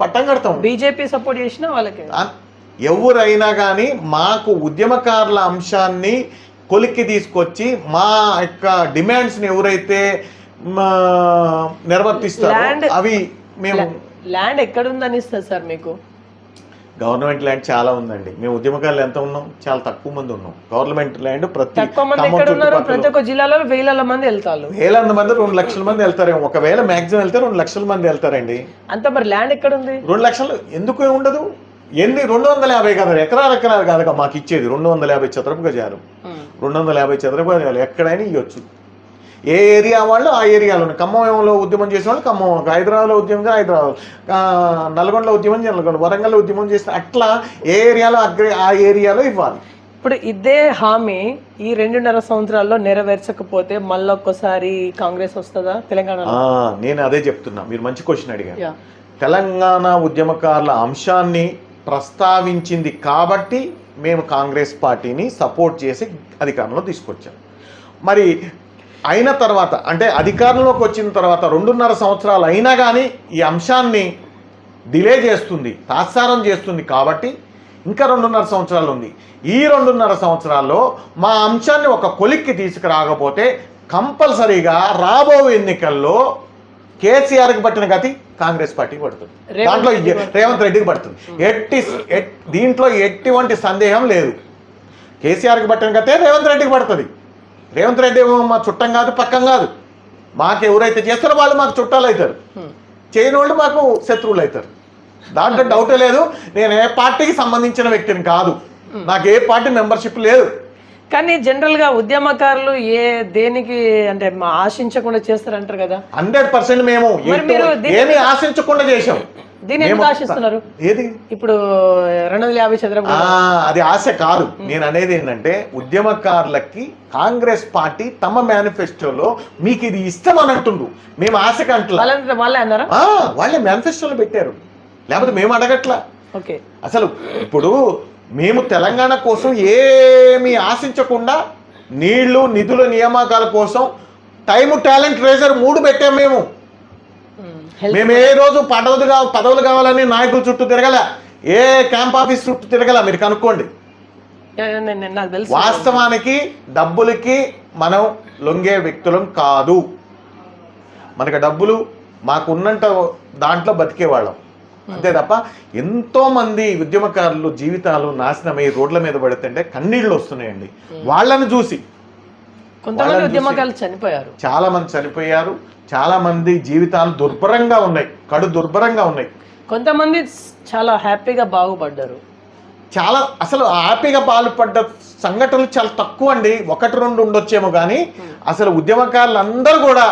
పట్టం కడతాం. బీజేపీ సపోర్ట్ చేసినా వాళ్ళకి ఎవరైనా కానీ మాకు ఉద్యమకారుల అంశాన్ని కొలిక్కి తీసుకొచ్చి మా యొక్క డిమాండ్స్ని ఎవరైతే నిర్వర్తిస్తారు అవి మేము. ల్యాండ్ ఎక్కడ ఉందని ఇస్తారు సార్ మీకు? గవర్నమెంట్ ల్యాండ్ చాలా ఉందండి. మేము ఉద్యమకారులు ఎంత ఉన్నాం? చాలా తక్కువ మంది ఉన్నాం. గవర్నమెంట్ ల్యాండ్ ప్రతి తక్కువ మంది ఎక్కడ ఉన్నారు? ప్రతి ఒక్క జిల్లాలో వేల మంది వెళ్తారు. వేల మంది 2 లక్షల మంది వెళ్తారేమో. ఒకవేళ మ్యాక్సిమం వెళ్తే 2 లక్షల మంది వెళ్తారండి. అంత మరి ల్యాండ్ ఎక్కడ ఉంది? 2 లక్షలు ఎందుకు ఉండదు? 250 కదా, ఎకరాలు కాదుగా మాకు ఇచ్చేది. 250 చదరపు గజాలు, 250 చదరపు గజాలు ఎక్కడైనా ఇవ్వచ్చు. ఏ ఏరియా వాళ్ళు ఆ ఏరియాలో. ఖమ్మంలో ఉద్యమం చేసిన వాళ్ళు ఖమ్మం, హైదరాబాద్లో ఉద్యమం చేసిన హైదరాబాద్, నల్గొండలో ఉద్యమం చేసిన నల్గొండ, వరంగల్లో ఉద్యమం చేసిన అట్లా ఏ ఏరియాలో ఆ ఏరియాలో ఇవ్వాలి. ఇప్పుడు ఇదే హామీ ఈ 2.5 సంవత్సరాల్లో నెరవేర్చకపోతే మళ్ళీ ఒక్కసారి కాంగ్రెస్ వస్తుందా తెలంగాణ? నేను అదే చెప్తున్నా. మీరు మంచి క్వశ్చన్ అడిగారు. తెలంగాణ ఉద్యమకారుల అంశాన్ని ప్రస్తావించింది కాబట్టి మేము కాంగ్రెస్ పార్టీని సపోర్ట్ చేసి అధికారంలో తీసుకొచ్చాం. మరి అయిన తర్వాత అంటే అధికారంలోకి వచ్చిన తర్వాత 2.5 సంవత్సరాలు అయినా కానీ ఈ అంశాన్ని డిలే చేస్తుంది, తాత్సారం చేస్తుంది. కాబట్టి ఇంకా 2.5 సంవత్సరాలు ఉంది. ఈ 2.5 సంవత్సరాల్లో మా అంశాన్ని ఒక కొలిక్కి తీసుకురాకపోతే కంపల్సరీగా రాబో ఎన్నికల్లో కేసీఆర్కి పట్టిన గతి కాంగ్రెస్ పార్టీకి పడుతుంది. దాంట్లో రేవంత్ రెడ్డికి పడుతుంది. దీంట్లో ఎటువంటి సందేహం లేదు. కేసీఆర్కి పట్టిన గతే రేవంత్ రెడ్డికి పడుతుంది. రేవంత్ రెడ్డి మా చుట్టం కాదు, పక్కం కాదు. మాకు ఎవరైతే చేస్తారో వాళ్ళు మాకు చుట్టాలు అవుతారు, చేయని వాళ్ళు మాకు శత్రువులు అవుతారు. దాంట్లో డౌటే లేదు. నేను ఏ పార్టీకి సంబంధించిన వ్యక్తిని కాదు, నాకు ఏ పార్టీ మెంబర్షిప్ లేదు. కానీ జనరల్గా ఉద్యమకారులు దేనికి అంటే ఆశించకుండా చేస్తారంటారు కదా. 100% మేము ఏమి ఆశించకుండా చేసాం. దీన్ని ఎందుకు ఆశిస్తున్నారు? ఏది ఇప్పుడు 250 చదరపు అది ఆశ కాదు. నేను అనేది ఏంటంటే ఉద్యమకారులకి కాంగ్రెస్ పార్టీ తమ మేనిఫెస్టోలో మీకు ఇది ఇష్టం అని అంటుండ్రు. మేము ఆశ కంటలా, వాళ్ళే అన్నారా? వాళ్ళే మేనిఫెస్టోలో పెట్టారు, లేకపోతే మేము అడగట్లా. ఓకే, అసలు ఇప్పుడు మేము తెలంగాణ కోసం ఏమి ఆశించకుండా నీళ్లు, నిధుల నియామకాల కోసం టైము, టాలెంట్, ట్రెజర్ 3 పెట్టాం. మేము ఏ రోజు పదవులు కావాలని నాయకుల చుట్టూ తిరగల, ఏ క్యాంప్ ఆఫీస్ చుట్టూ తిరగల. మీరు కనుక్కోండి. వాస్తవానికి డబ్బులకి మనం లొంగే వ్యక్తులం కాదు. మనకి డబ్బులు మాకున్నంత దాంట్లో బతికేవాళ్ళం అంతే తప్ప ఎంతో మంది ఉద్యమకారులు జీవితాలు నాశనమై రోడ్ల మీద పడుతుంటే కన్నీళ్లు వస్తున్నాయండి. వాళ్ళని చూసి కొంతమంది ఉద్యమకారులు చనిపోయారు, చాలా మంది చనిపోయారు. చాలా మంది జీవితాలు దుర్భరంగా ఉన్నాయి, కడు దుర్భరంగా ఉన్నాయి. కొంతమంది చాలా హ్యాపీగా బాగుపడ్డారు. చాలా అసలు హ్యాపీగా బాగుపడ్డ సంఘటనలు చాలా తక్కువ అండి, 1-2 ఉండొచ్చేమో కానీ అసలు ఉద్యమకారులు అందరూ కూడా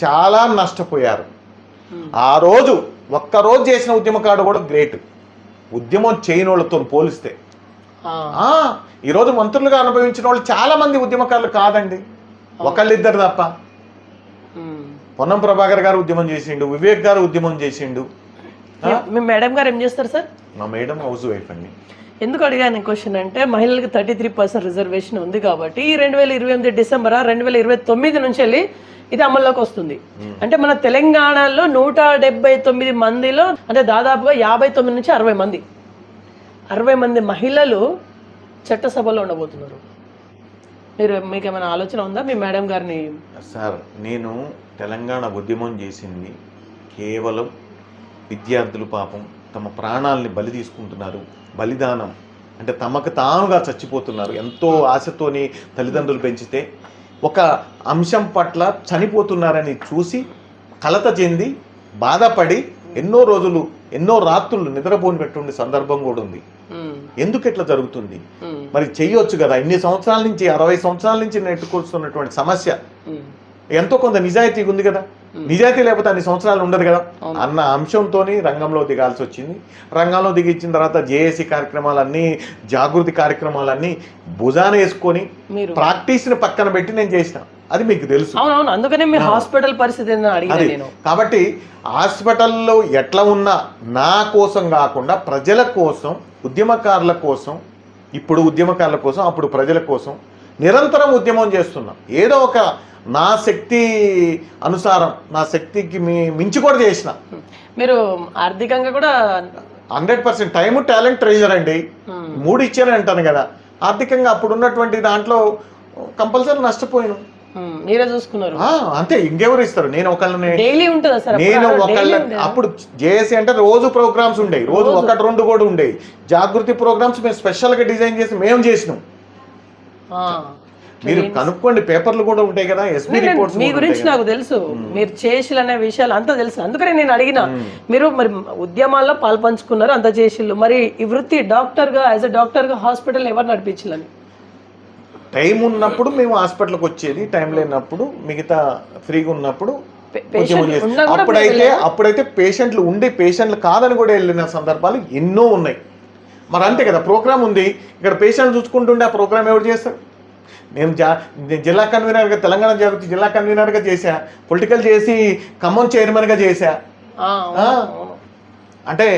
చాలా నష్టపోయారు. ఆ రోజు ఒక్కరోజు చేసిన ఉద్యమకారుడు కూడా గ్రేట్, ఉద్యమం చేయని వాళ్ళతో పోలిస్తే. ఈరోజు మంత్రులుగా అనుభవించిన వాళ్ళు చాలా మంది ఉద్యమకారులు కాదండి, ఒకళ్ళిద్దరు తప్ప. పొన్నం ప్రభాకర్ గారు ఉద్యమం చేసిండు, వివేక్ గారు ఉద్యమం చేసిండు. మీ మేడం గారు ఏం చేస్తారు సార్? మా మేడం హౌస్ వైఫ్ అండి. ఎందుకు అడిగాను క్వశ్చన్ అంటే మహిళలకు 33% రిజర్వేషన్ ఉంది కాబట్టి 2028 డిసెంబర్ 2029 నుంచి వెళ్ళి ఇది అమల్లోకి వస్తుంది. అంటే మన తెలంగాణలో 179 మందిలో అంటే దాదాపుగా 59 నుంచి 60 మంది మహిళలు చట్టసభలో ఉండబోతున్నారు. మీకు ఏమైనా ఆలోచన ఉందా మీ మేడం గారిని? సార్, నేను తెలంగాణ ఉద్యమం చేసింది కేవలం విద్యార్థులు పాపం తమ ప్రాణాలని బలి తీసుకుంటున్నారు. బలిదానం అంటే తమకు తానుగా చచ్చిపోతున్నారు. ఎంతో ఆశతోని తల్లిదండ్రులు పెంచితే ఒక అంశం పట్ల చనిపోతున్నారని చూసి కలత చెంది బాధపడి ఎన్నో రోజులు ఎన్నో రాత్రులు నిద్రపోని పెట్టుండే సందర్భం కూడా ఉంది. ఎందుకు ఇట్లా జరుగుతుంది? మరి చెయ్యొచ్చు కదా. ఇన్ని సంవత్సరాల నుంచి 60 సంవత్సరాల నుంచి నెట్టుకొస్తున్నటువంటి సమస్య ఎంతో కొంత నిజాయితీ ఉంది కదా. నిజాయితీ లేకపోతే అన్ని సంవత్సరాలు ఉండదు కదా అన్న అంశంతో రంగంలో దిగాల్సి వచ్చింది. రంగంలో దిగిచ్చిన తర్వాత జేఏసీ కార్యక్రమాలన్నీ, జాగృతి కార్యక్రమాలన్నీ భుజాన వేసుకొని ప్రాక్టీస్ని పక్కన పెట్టి నేను చేసిన. అది మీకు తెలుసు. అందుకనే మీ హాస్పిటల్ పరిస్థితి కాబట్టి హాస్పిటల్లో ఎట్లా ఉన్నా నా కోసం కాకుండా ప్రజల కోసం, ఉద్యమకారుల కోసం, ఇప్పుడు ఉద్యమకారుల కోసం, అప్పుడు ప్రజల కోసం నిరంతరం ఉద్యమం చేస్తున్నా. ఏదో ఒక నా శక్తి అనుసారం, నా శక్తికి మించి కూడా చేసిన. మీరు ఆర్థికంగా కూడా 100% టైము, టాలెంట్, ట్రెజర్ అండి 3 ఇచ్చానని అంటాను కదా. ఆర్థికంగా అప్పుడు ఉన్నటువంటి దాంట్లో కంపల్సరీ నష్టపోయాను. మీరే చూసుకున్నారు. అంతే, ఇంకెవరు ఇస్తారు? నేను ఒకళ్ళని డైలీ ఉంటుందా సార్? నేను ఒకళ్ళని అప్పుడు జేఏసీ అంటే రోజు ప్రోగ్రామ్స్ ఉండేవి, రోజు 1-2 కూడా ఉండేవి. జాగృతి ప్రోగ్రామ్స్ మేము స్పెషల్ గా డిజైన్ చేసి మేము చేసినాం. మీరు కనుక్కోండి, పేపర్లు కూడా ఉంటాయి కదా, ఎస్బీ రిపోర్ట్స్. మీ గురించి నాకు తెలుసు, మీరు చేసిల్ అనే విషయాలు అంతా తెలుసు. అందుకనే నేను అడిగిన, మీరు మరి ఉద్యమాల్లో పాల్పంచుకున్నారు, అంత చేసిళ్ళు, మరి ఈ వృత్తి డాక్టర్ గా, యాజ్ ఎ డాక్టర్ గా హాస్పిటల్ ఎవరు నడిపించాలని? టైం ఉన్నప్పుడు మేము హాస్పిటల్కి వచ్చేది, టైం లేనప్పుడు మిగతా ఫ్రీగా ఉన్నప్పుడు అప్పుడైతే పేషెంట్లు కాదని కూడా వెళ్ళిన సందర్భాలు ఎన్నో ఉన్నాయి. మరి అంతే కదా, ప్రోగ్రామ్ ఉంది ఇక్కడ, పేషెంట్ చూసుకుంటుండే ఆ ప్రోగ్రామ్ ఎవరు చేస్తారు? నేను జిల్లా కన్వీనర్గా, తెలంగాణ జాగృతి జిల్లా కన్వీనర్గా చేశా, పొలిటికల్ చేసి ఖమ్మం చైర్మన్గా చేశా. అంటే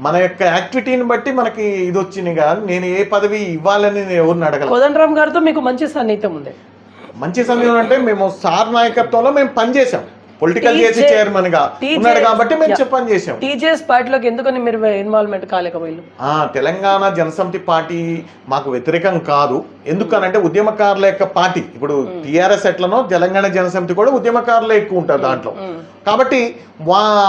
మన యొక్క యాక్టివిటీని బట్టి మనకి ఇది వచ్చింది కాదు. నేను ఏ పదవి ఇవ్వాలని నేను ఎవరిని అడగలను. కోదండరామ్ గారితో మీకు మంచి సన్నిహితం ఉంది. మంచి సమయం అంటే మేము సార్ నాయకత్వంలో మేము పనిచేసాం, పొలిటికల్ చేసి చైర్మన్ గా ఉన్నాడు కాబట్టి మేము చెప్పని చేసాం. టీజేఎస్ పార్టీలోకి ఎందుకని మీరు ఇన్వాల్వ్మెంట్ కాలేకపోయారు? తెలంగాణ జనసమితి పార్టీ మాకు వ్యతిరేకం కాదు. ఎందుకనంటే ఉద్యమకారుల యొక్క పార్టీ. ఇప్పుడు టీఆర్ఎస్ ఎట్లనో తెలంగాణ జనసమితి కూడా ఉద్యమకారులే ఎక్కువ ఉంటారు దాంట్లో. కాబట్టి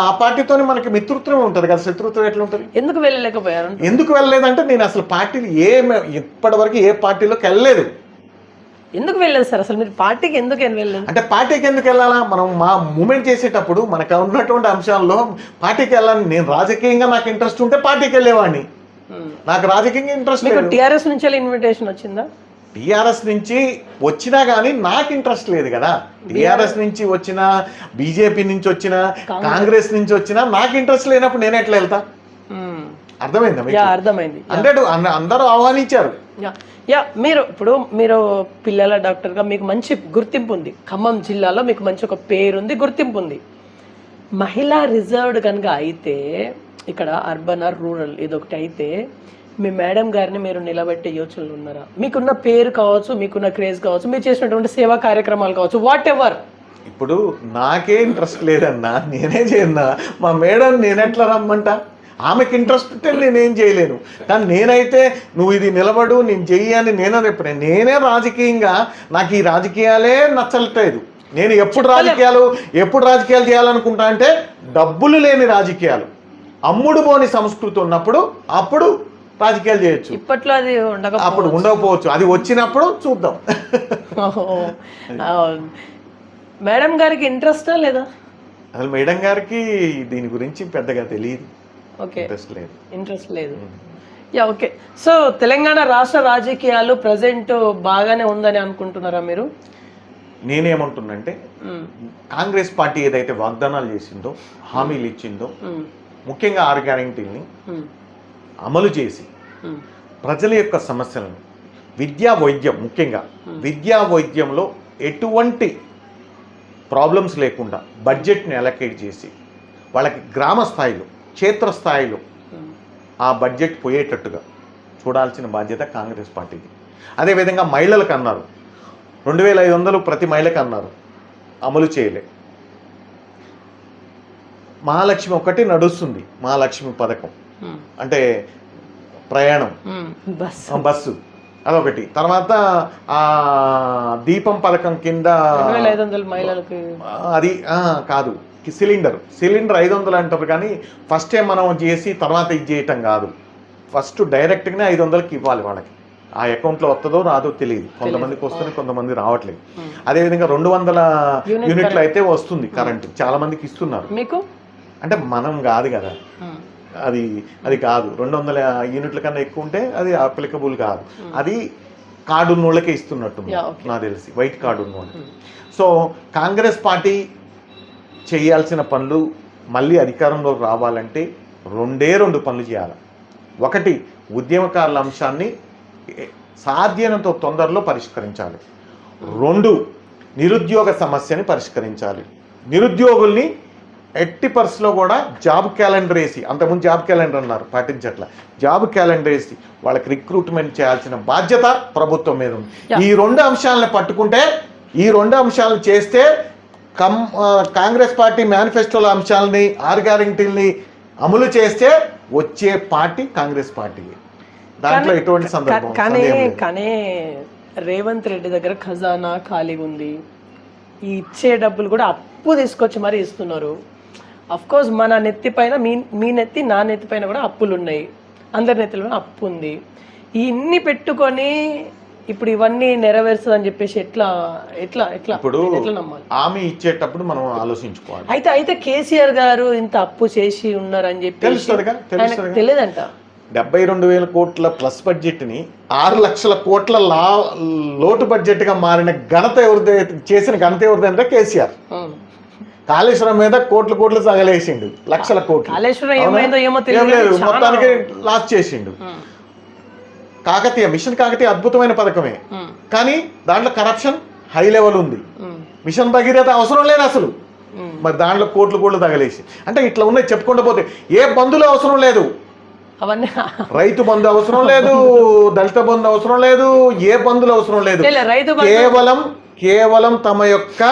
ఆ పార్టీతో మనకి మిత్రత్వం ఉంటుంది కదా, శత్రుత్వం ఎట్లా ఉంటుంది? ఎందుకు వెళ్ళలేకపోయారు? ఎందుకు వెళ్ళలేదంటే నేను అసలు పార్టీలు ఇప్పటి వరకు ఏ పార్టీలోకి వెళ్ళలేదు. ఎందుకు వెళ్ళలేదు సార్ అసలు? మీరు పార్టీకి ఎందుకు వెళ్ళలేదు అంటే, పార్టీకి ఎందుకు వెళ్ళాలా? మనం మా మూమెంట్ చేసేటప్పుడు మనకు ఉన్నటువంటి అంశాల్లో పార్టీకి వెళ్ళాలని, నేను రాజకీయంగా నాకు ఇంట్రెస్ట్ ఉంటే పార్టీకి వెళ్ళేవాడిని. నాకు రాజకీయంగా ఇంట్రెస్ట్ లేదు. టీఆర్ఎస్ నుంచి ఇన్విటేషన్ వచ్చిందా? టీఆర్ఎస్ నుంచి వచ్చినా కానీ నాకు ఇంట్రెస్ట్ లేదు కదా. టీఆర్ఎస్ నుంచి వచ్చినా, బీజేపీ నుంచి వచ్చినా, కాంగ్రెస్ నుంచి వచ్చినా నాకు ఇంట్రెస్ట్ లేనప్పుడు నేను ఎట్లా వెళ్తా? అర్థమైందా? అర్థమైంది. అందరూ ఆహ్వానించారు. మీరు పిల్లల డాక్టర్గా మీకు మంచి గుర్తింపు ఉంది, ఖమ్మం జిల్లాలో మీకు మంచి ఒక పేరుంది, గుర్తింపు ఉంది. మహిళా రిజర్వ్డ్ కనుక అయితే, ఇక్కడ అర్బన్ ఆర్ రూరల్ ఏదొకటి అయితే, మీ మేడం గారిని మీరు నిలబెట్టే యోచనలు ఉన్నారా? మీకున్న పేరు కావచ్చు, మీకున్న క్రేజ్ కావచ్చు, మీరు చేసినటువంటి సేవా కార్యక్రమాలు కావచ్చు, వాట్ ఎవర్. ఇప్పుడు నాకే ఇంట్రెస్ట్ లేదన్నా, నేనే చేయన్నా. మా మేడం నేనెట్లా రమ్మంటా? ఆమెకి ఇంట్రెస్ట్ ఉంటే నేనేం చేయలేను. కానీ నేనైతే నువ్వు ఇది నిలబడు, నేను చెయ్యి అని నేనే రాజకీయంగా నాకు ఈ రాజకీయాలే నచ్చలేదు. నేను ఎప్పుడు రాజకీయాలు చేయాలనుకుంటా అంటే, డబ్బులు లేని రాజకీయాలు, అమ్ముడు పోని సంస్కృతి ఉన్నప్పుడు అప్పుడు రాజకీయాలు చేయొచ్చు. ఇప్పట్లో అది అప్పుడు ఉండకపోవచ్చు, అది వచ్చినప్పుడు చూద్దాం. మేడం గారికి ఇంట్రెస్టా లేదా? అసలు మేడం గారికి దీని గురించి పెద్దగా తెలియదు. ఇంట్రెస్ట్ లేదు. ఓకే. సో తెలంగాణ రాష్ట్ర రాజకీయాలు ప్రజెంట్ బాగానే ఉందని అనుకుంటున్నారా మీరు? నేనేమంటున్నంటే, కాంగ్రెస్ పార్టీ ఏదైతే వాగ్దానాలు చేసిందో, హామీలు ఇచ్చిందో, ముఖ్యంగా 6 గ్యారెంటీల్ని అమలు చేసి ప్రజల యొక్క సమస్యలను, విద్యా వైద్యం, ముఖ్యంగా విద్యా వైద్యంలో ఎటువంటి ప్రాబ్లమ్స్ లేకుండా బడ్జెట్ని అలొకేట్ చేసి వాళ్ళకి గ్రామ స్థాయిలో, క్షేత్రస్థాయిలో ఆ బడ్జెట్ పోయేటట్టుగా చూడాల్సిన బాధ్యత కాంగ్రెస్ పార్టీది. అదేవిధంగా మహిళలకు అన్నారు, 2500 ప్రతి మహిళకు అన్నారు, అమలు చేయలే. మహాలక్ష్మి ఒకటి నడుస్తుంది, మహాలక్ష్మి పథకం అంటే ప్రయాణం, బస్సు, అదొకటి. తర్వాత ఆ దీపం పథకం కింద అది కాదు, సిలిండర్ 500 అంటారు. కానీ ఫస్ట్ టైం మనం చేసి తర్వాత ఇది చేయటం కాదు, ఫస్ట్ డైరెక్ట్గానే 500కి ఇవ్వాలి వాళ్ళకి. ఆ అకౌంట్లో వస్తుందో రాదో తెలియదు, కొంతమందికి వస్తుంది, కొంతమంది రావట్లేదు. అదేవిధంగా 200 యూనిట్లు అయితే వస్తుంది కరెంట్, చాలా మందికి ఇస్తున్నారు. మీకు అంటే మనం కాదు కదా, అది కాదు. 200 యూనిట్ల కన్నా ఎక్కువ ఉంటే అది అప్లికబుల్ కాదు. అది కార్డు ఉన్న వాళ్ళకే ఇస్తున్నట్టు నాకు తెలిసి, వైట్ కార్డు ఉన్న వాళ్ళు. సో కాంగ్రెస్ పార్టీ చేయాల్సిన పనులు మళ్ళీ అధికారంలోకి రావాలంటే 2 పనులు చేయాలి. ఒకటి, ఉద్యమకారుల అంశాన్ని సాధ్యమైనంత తొందరలో పరిష్కరించాలి. 2, నిరుద్యోగ సమస్యని పరిష్కరించాలి. నిరుద్యోగుల్ని ఎట్టి పరిస్థితిలో కూడా జాబ్ క్యాలెండర్ వేసి, అంతకుముందు జాబ్ క్యాలెండర్ అన్నారు, పాటించట్ల, జాబ్ క్యాలెండర్ వేసి వాళ్ళకి రిక్రూట్మెంట్ చేయాల్సిన బాధ్యత ప్రభుత్వం మీద ఉంది. ఈ 2 అంశాలను పట్టుకుంటే, ఈ 2 అంశాలను చేస్తే కాంగ్రెస్ పార్టీ మేనిఫెస్టోల అంశాలని, 6 గ్యారెంటీల్ని అమలు చేస్తే వచ్చే పార్టీ కాంగ్రెస్ పార్టీ. దాంట్లో ఎటువంటి సందర్భం కానీ రేవంత్ రెడ్డి దగ్గర ఖజానా ఖాళీ ఉంది, ఈ ఇచ్చే డబ్బులు కూడా అప్పు తీసుకొచ్చి మరీ ఇస్తున్నారు. కోర్స్ మన నెత్తి పైన మీ నెత్తి నా నెత్తి పైన కూడా అప్పులు ఉన్నాయి, అందరి నెత్తిలో అప్పు ఉంది. ఇన్ని పెట్టుకొని ఇప్పుడు ఇవన్నీ నెరవేరుస్తుంది అని చెప్పేసి ఎట్లా ఎట్లా ఎట్లా ఇప్పుడు ఎట్లా నమ్మాలి? హామీ ఇచ్చేటప్పుడు మనం ఆలోచించుకోవాలి. అయితే కేసీఆర్ గారు ఇంత అప్పు చేసి ఉన్నారని చెప్పి తెలియదంట. 72,000 కోట్ల ప్లస్ బడ్జెట్ ని 6 లక్షల కోట్ల లోటు బడ్జెట్ గా మారిన ఘనత చేసిన ఘనత ఎవరిదంటే కేసీఆర్. కాళేశ్వరం మీద కోట్లు తగలేసిండు, లక్షల కోట్లు. ఏం లేదు, మొత్తానికి లాస్ చేసిండు. మిషన్ కాకతీయ అద్భుతమైన పథకమే, కానీ దాంట్లో కరప్షన్ హై లెవెల్ ఉంది. మిషన్ భగీరథ అవసరం లేదు అసలు, మరి దాంట్లో కోట్లు తగలేసి. అంటే ఇట్లా ఉన్నాయి చెప్పుకుంటూ పోతే. ఏ బంధువులు అవసరం లేదు, అవన్నీ రైతు బంధు అవసరం లేదు, దళిత బంధు అవసరం లేదు, ఏ బంధువులు అవసరం లేదు. కేవలం తమ యొక్క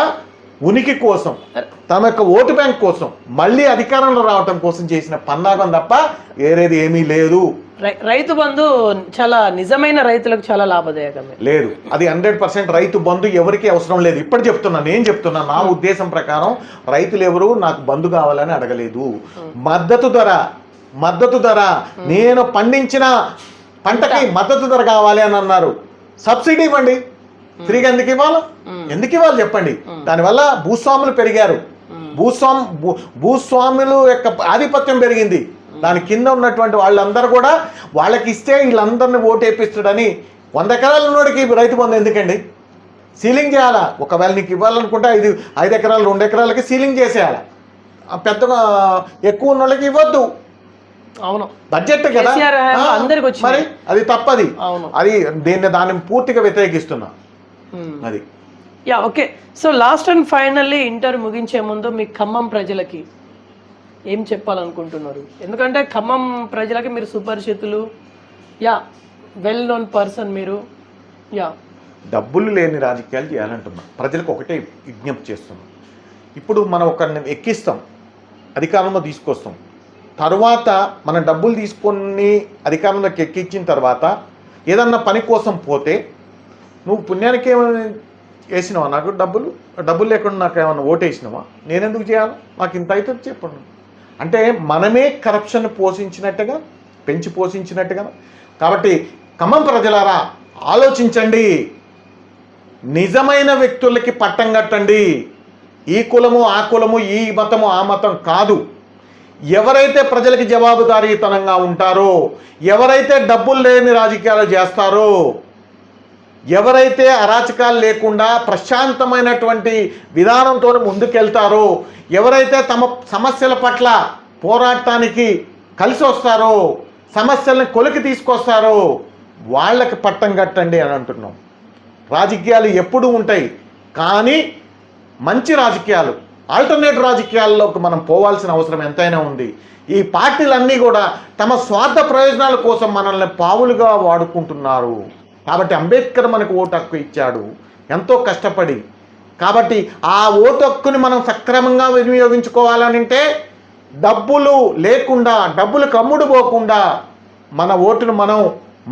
ఉనికి కోసం, తమ యొక్క ఓటు బ్యాంక్ కోసం, మళ్ళీ అధికారంలో రావటం కోసం చేసిన పన్నాగం తప్ప వేరేది ఏమీ లేదు. రైతు బంధు చాలా నిజమైన రైతులకు చాలా లాభదాయకమే. లేదు, అది 100% రైతు బంధు ఎవరికి అవసరం లేదు. ఇప్పుడు నేను చెప్తున్నా నా ఉద్దేశం ప్రకారం రైతులు ఎవరు నాకు బంధు కావాలని అడగలేదు. మద్దతు ధర నేను పండించిన పంటకి మద్దతు ధర కావాలి అని అన్నారు. సబ్సిడీ ఇవ్వండి, ఫ్రీగా ఎందుకు ఇవ్వాలి చెప్పండి. దానివల్ల భూస్వాములు పెరిగారు, భూస్వాములు యొక్క ఆధిపత్యం పెరిగింది. దాని కింద ఉన్నటువంటి వాళ్ళందరూ కూడా వాళ్ళకి ఇస్తే వీళ్ళందరినీ ఓటేపిస్తాడని 100 ఎకరాల ఉన్నోడికి రైతు బంధు ఎందుకండి? సీలింగ్ చేయాలా. ఒకవేళ నీకు ఇవ్వాలనుకుంటే 5 ఎకరాలు 2 ఎకరాలకి సీలింగ్ చేసేయాలి. పెద్దగా ఎక్కువ ఉన్న వాళ్ళకి ఇవ్వద్దు. అవును, బడ్జెట్ కదా మరి, అది తప్పది. అది దాన్ని పూర్తిగా వ్యతిరేకిస్తున్నా. అది okay. So last and finally inter ముగించే ముందు మీ ఖమ్మం ప్రజలకి ఏం చెప్పాలనుకుంటున్నారు? ఎందుకంటే ఖమ్మం ప్రజలకి మీరు సుపరిచితులు, వెల్ నోన్ పర్సన్ మీరు. డబ్బులు లేని రాజకీయాలు చేయాలంటున్నా. ప్రజలకు ఒకటే విజ్ఞప్తి చేస్తున్నాం. ఇప్పుడు మనం ఒకరిని ఎక్కిస్తాం, అధికారంలో తీసుకొస్తాం, తర్వాత మన డబ్బులు తీసుకొని అధికారంలోకి ఎక్కించిన తర్వాత ఏదన్నా పని కోసం పోతే నువ్వు పుణ్యానికి ఏమైనా వేసినావా? నాకు డబ్బులు లేకుండా నాకు ఏమైనా ఓటేసినావా? నేనెందుకు చేయాలి? నాకు ఇంత అయితే చెప్పండి. అంటే మనమే కరప్షన్ పెంచి పోషించినట్టుగా. కాబట్టి ఖమ్మం ప్రజలారా ఆలోచించండి, నిజమైన వ్యక్తులకి పట్టం కట్టండి. ఈ కులము ఆ కులము, ఈ మతము ఆ మతం కాదు. ఎవరైతే ప్రజలకి జవాబుదారీతనంగా ఉంటారో, ఎవరైతే డబ్బులు లేని రాజకీయాలు చేస్తారో, ఎవరైతే అరాచకాలు లేకుండా ప్రశాంతమైనటువంటి విధానంతో ముందుకెళ్తారో, ఎవరైతే తమ సమస్యల పట్ల పోరాటానికి కలిసి వస్తారో, సమస్యలను కొలికి తీసుకొస్తారో వాళ్ళకి పట్టం కట్టండి అని అంటున్నాం. రాజకీయాలు ఎప్పుడూ ఉంటాయి, కానీ మంచి రాజకీయాలు, ఆల్టర్నేట్ రాజకీయాల్లోకి మనం పోవాల్సిన అవసరం ఎంతైనా ఉంది. ఈ పార్టీలన్నీ కూడా తమ స్వార్థ ప్రయోజనాల కోసం మనల్ని పావులుగా వాడుకుంటున్నారు. కాబట్టి అంబేద్కర్ మనకు ఓటు హక్కు ఇచ్చాడు ఎంతో కష్టపడి. కాబట్టి ఆ ఓటు హక్కుని మనం సక్రమంగా వినియోగించుకోవాలనంటే డబ్బులు లేకుండా, డబ్బులు కమ్ముడు పోకుండా మన ఓటును మనం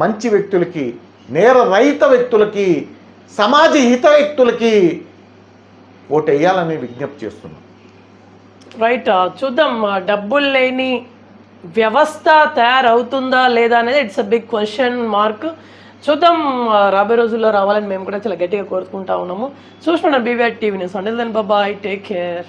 మంచి వ్యక్తులకి, నేరరహిత వ్యక్తులకి, సమాజ హిత వ్యక్తులకి ఓటు వేయాలని విజ్ఞప్తి చేస్తున్నాం. రైట్, చూద్దాం డబ్బులు లేని వ్యవస్థ తయారవుతుందా లేదా అనేది it's a big question mark. చూద్దాం, రాబోయే రోజుల్లో రావాలని మేము కూడా చాలా గట్టిగా కోరుకుంటా ఉన్నాము. చూస్తున్నాం BVR TV news. Until then bye, take care.